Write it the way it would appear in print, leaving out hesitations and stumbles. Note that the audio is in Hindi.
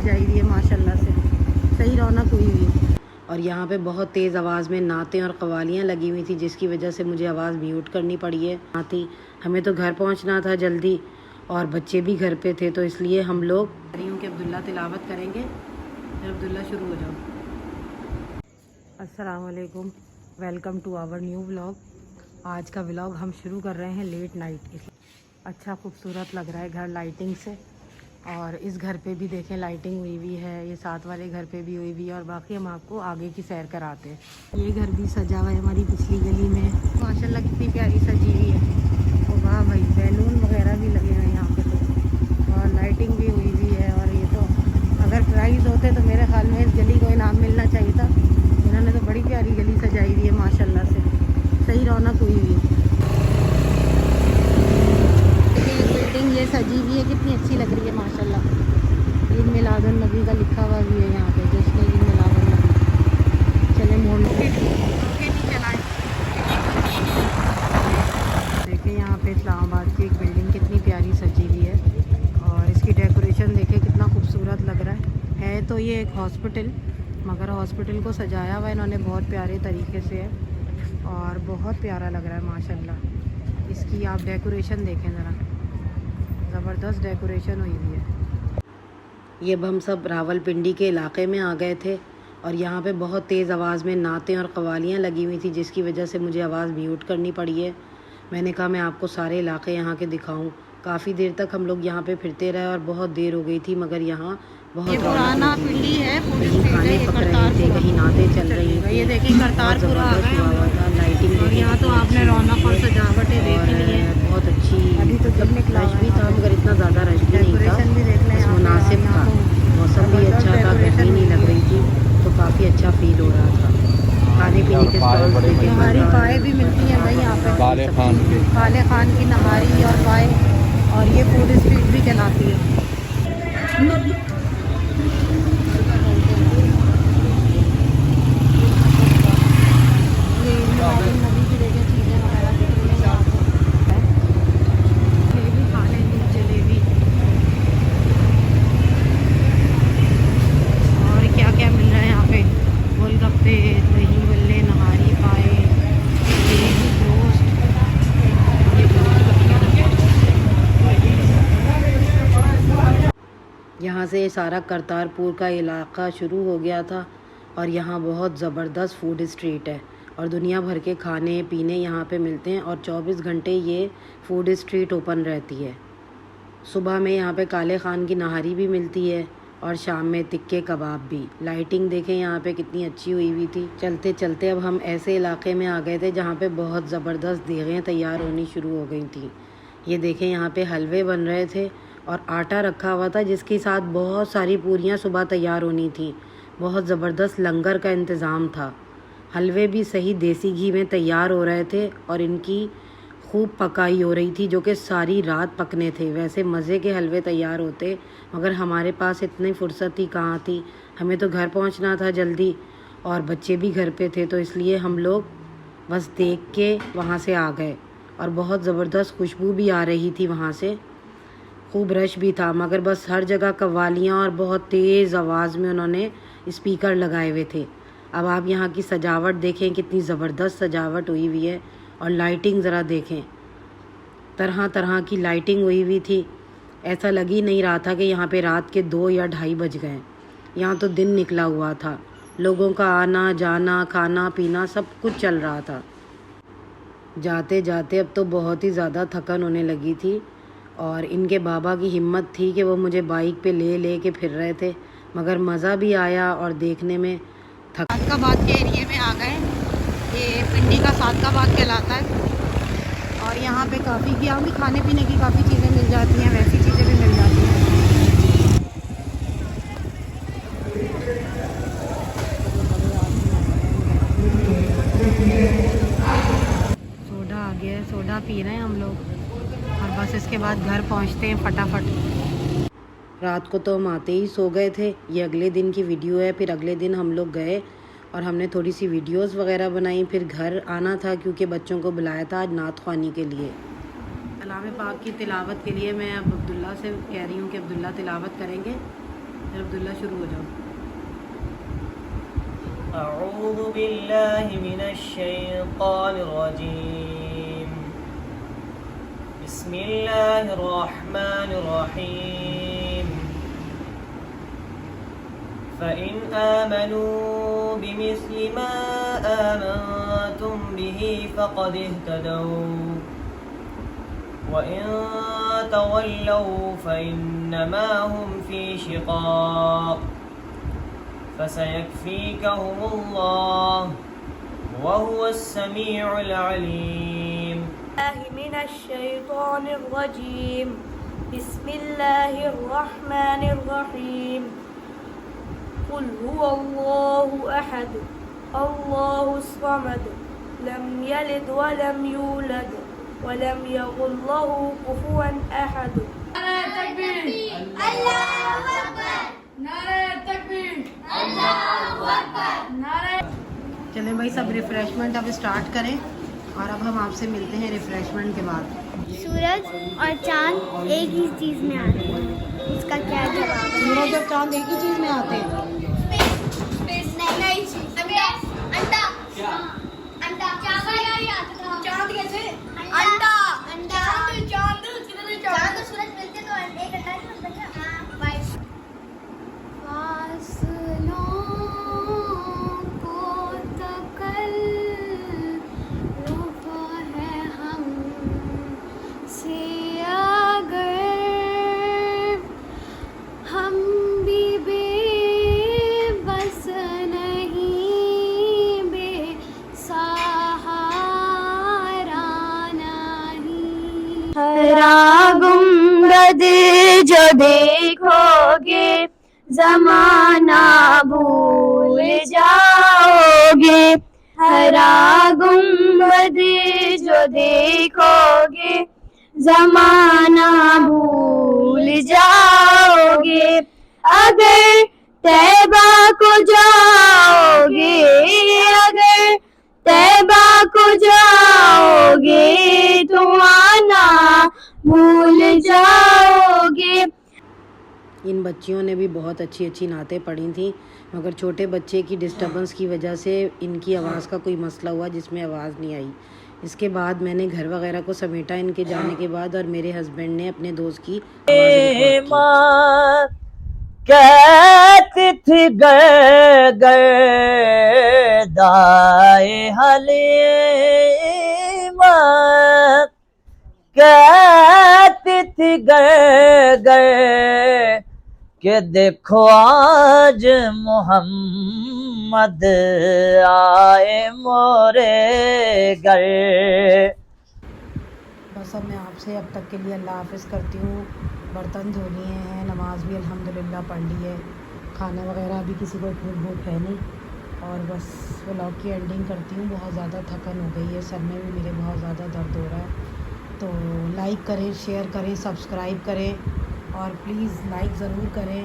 जाई हुई है माशाल्लाह से, सही रौनक हुई हुई है। और यहाँ पे बहुत तेज़ आवाज़ में नातें और कवालियाँ लगी हुई थी, जिसकी वजह से मुझे आवाज़ म्यूट करनी पड़ी है। आती हमें तो घर पहुँचना था जल्दी और बच्चे भी घर पे थे, तो इसलिए हम लोग कह रही हूँ कि अब्दुल्ला तिलावत करेंगे। फिर अब्दुल्ला शुरू हो जाओ। अस्सलाम वालेकुम, welcome to our new vlog. आज का व्लॉग हम शुरू कर रहे हैं लेट नाइट। अच्छा खूबसूरत लग रहा है घर लाइटिंग से, और इस घर पे भी देखें लाइटिंग हुई हुई है, ये साथ वाले घर पे भी हुई हुई है, और बाकी हम आपको आगे की सैर कराते हैं। ये घर भी सजा हुआ है हमारी पिछली गली में, माशाल्लाह कितनी प्यारी सजी हुई है। तो वाह भाई, बैलून वगैरह भी लगे हुए हैं यहाँ पे तो, और लाइटिंग भी हुई हुई है। और ये तो अगर प्राइज़ होते तो मेरे ख्याल में इस गली को इनाम मिलना चाहिए था। इन्होंने तो बड़ी प्यारी गली सजाई हुई है माशाल्लाह से, सही रौनक हुई हुई है। बिल्डिंग ये सजी हुई है, कितनी अच्छी लग रही है माशाल्लाह। ईद मिलादुन नबी का लिखा हुआ भी है यहाँ पे, जश्न ईद मिलादुन नबी। चले मोड़ देखें यहाँ पे इस्लामाबाद की एक बिल्डिंग कितनी प्यारी सजी हुई है, और इसकी डेकोरेशन देखें कितना खूबसूरत लग रहा है। तो ये एक हॉस्पिटल, मगर हॉस्पिटल को सजाया हुआ इन्होंने बहुत प्यारे तरीके से है, और बहुत प्यारा लग रहा है माशाल्लाह। इसकी आप डेकोरेशन देखें ज़रा, ज़बरदस्त डेकोरेशन हुई हुई है। ये अब हम सब रावलपिंडी के इलाके में आ गए थे, और यहाँ पे बहुत तेज़ आवाज़ में नातें और कवालियाँ लगी हुई थी, जिसकी वजह से मुझे आवाज़ म्यूट करनी पड़ी है। मैंने कहा मैं आपको सारे इलाके यहाँ के दिखाऊं। काफ़ी देर तक हम लोग यहाँ पे फिरते रहे और बहुत देर हो गई थी, मगर यहाँ बहुत पुराना पिंडी है, कहीं खाने पक रहे थे, कहीं नातें चल रही थी। ये देखिए करतारपुर आ गए हम लोग, लाइटिंग और यहाँ तो आपने रौनक और सजावटें देख ली है, बहुत अच्छी। अभी तो जब निकला रश भी था, मगर इतना ज़्यादा रश भी नहीं था, बस मुनासिब था। मौसम भी अच्छा था, गर्मी नहीं लग रही थी, तो काफ़ी अच्छा फील हो रहा था। खाने पीने के स्टॉल, नहारी पाए भी मिलती हैं भाई यहाँ पे, काले खान की नहारी और पाए, और ये फूड स्ट्रीट भी कहलाती है। नदी की देखें चीज़ें वगैरह दिख रही हैं यहाँ पे, जलेबी खा लेंगे, जलेबी और क्या क्या मिल रहा है यहाँ पे, गोलगप्पे, दही बल्ले, नहारी पाए, जलेबी, गोश्त। यहाँ से सारा करतारपुर का इलाका शुरू हो गया था, और यहाँ बहुत ज़बरदस्त फूड स्ट्रीट है, और दुनिया भर के खाने पीने यहाँ पे मिलते हैं, और 24 घंटे ये फूड स्ट्रीट ओपन रहती है। सुबह में यहाँ पे काले खान की नहारी भी मिलती है, और शाम में तिक्के कबाब भी। लाइटिंग देखें यहाँ पे कितनी अच्छी हुई हुई थी। चलते चलते अब हम ऐसे इलाके में आ गए थे जहाँ पे बहुत ज़बरदस्त देगें तैयार होनी शुरू हो गई थी। ये देखें यहाँ पे हलवे बन रहे थे, और आटा रखा हुआ था, जिसके साथ बहुत सारी पूरियाँ सुबह तैयार होनी थी। बहुत ज़बरदस्त लंगर का इंतज़ाम था। हलवे भी सही देसी घी में तैयार हो रहे थे, और इनकी खूब पकाई हो रही थी, जो कि सारी रात पकने थे। वैसे मज़े के हलवे तैयार होते, मगर हमारे पास इतनी फुर्सत ही कहाँ थी। हमें तो घर पहुँचना था जल्दी, और बच्चे भी घर पे थे, तो इसलिए हम लोग बस देख के वहाँ से आ गए। और बहुत ज़बरदस्त खुशबू भी आ रही थी वहाँ से, खूब रश भी था, मगर बस हर जगह कव्वालियाँ और बहुत तेज़ आवाज़ में उन्होंने स्पीकर लगाए हुए थे। अब आप यहाँ की सजावट देखें, कितनी ज़बरदस्त सजावट हुई हुई है, और लाइटिंग ज़रा देखें, तरह तरह की लाइटिंग हुई हुई थी। ऐसा लग ही नहीं रहा था कि यहाँ पे रात के 2 या 2:30 बज गए। यहाँ तो दिन निकला हुआ था, लोगों का आना जाना, खाना पीना सब कुछ चल रहा था। जाते जाते अब तो बहुत ही ज़्यादा थकन होने लगी थी, और इनके बाबा की हिम्मत थी कि वो मुझे बाइक पे ले के फिर रहे थे, मगर मज़ा भी आया और देखने में सादकाबाद के एरिए में आ गए। ये पिंडी का सादकाबाद कहलाता है, और यहाँ पे काफ़ी यहाँ भी खाने पीने की काफ़ी चीज़ें मिल जाती हैं, वैसी चीज़ें भी मिल जाती हैं। सोडा आ गया है, सोडा पी रहे हैं हम लोग, और बस इसके बाद घर पहुँचते हैं फटाफट। रात को तो हम आते ही सो गए थे। ये अगले दिन की वीडियो है। फिर अगले दिन हम लोग गए और हमने थोड़ी सी वीडियोस वगैरह बनाई। फिर घर आना था क्योंकि बच्चों को बुलाया था आज नात ख्वानी के लिए। कलाम पाक की तिलावत के लिए मैं अब अब्दुल्ला से कह रही हूँ कि अब्दुल्ला तिलावत करेंगे। फिर अब्दुल्ला शुरू हो जाओ। अऊज़ु बिल्लाहि मिनश शैतानिर रजीम। बिस्मिल्लाहिर रहमानिर रहीम। फ़इन आमनू बिमिस्लि मा आमनतुम बिही फ़क़द इह्तदौ वइन तवल्लौ फ़इन्नमा हुम फ़ी शिक़ाक़ फसयक्फ़ीकहुमुल्लाह वहुवस्समीउल अलीम। मिनश्शैतानिर्रजीम। बिस्मिल्लाहिर्रहमानिर्रहीम। कुल हुवल्लाहु अहद अल्लाहुस्समद लम यलिद वलम यूलद वलम यकुल लहू कुफुवन अहद। नारे तकबीर, अल्लाहू अकबर। नारे तकबीर, अल्लाहू अकबर। नारे। चलें भाई, सब रिफ़्रेशमेंट अब स्टार्ट करें और अब हम आपसे मिलते हैं रिफ़्रेशमेंट के बाद। सूरज और चांद एक ही चीज में आते हैं, इसका क्या जवाब है? सूरज और चांद एक ही चीज़ में आते हैं? नई चीज। अंडा। अंडा। चांद कैसे? अंडा। अंडा। चांद चांद और सूरज मिलते तो एक अंडा नहीं बनता क्या? फासलों को तकल्लुफ़ है हम से अगर हम भी बेबस नहीं, बेसहारा नहीं। हरा गुंबद जो देखोगे ज़माना भूल जाओगे। हरा गुंबद जो देखोगे ज़माना भूल जाओगे। अगर तैबा को जाओगे, अगर तैबा को जाओगे तो आना भूल जाओगे। इन बच्चियों ने भी बहुत अच्छी अच्छी नातें पढ़ी थी, मगर छोटे बच्चे की डिस्टर्बेंस की वजह से इनकी आवाज़ का कोई मसला हुआ जिसमें आवाज़ नहीं आई। इसके बाद मैंने घर वगैरह को समेटा इनके जाने के बाद, और मेरे हस्बैंड ने अपने दोस्त की आवाज़ रिकॉर्ड की। कहती थी गर्दाए हलीमा, कहती थी कि देखो आज मोहम्मद आए मोरे घर। बस अब मैं आपसे अब तक के लिए अल्लाह हाफ़िज़ करती हूँ। बर्तन धो लिए हैं, नमाज भी अल्हम्दुलिल्लाह पढ़ ली है, खाना वगैरह अभी किसी को इतनी भूख है नहीं, और बस व्लॉग की एंडिंग करती हूँ। बहुत ज़्यादा थकन हो गई है, सर में भी मेरे बहुत ज़्यादा दर्द हो रहा है। तो लाइक करें, शेयर करें, सब्सक्राइब करें और प्लीज़ लाइक ज़रूर करें।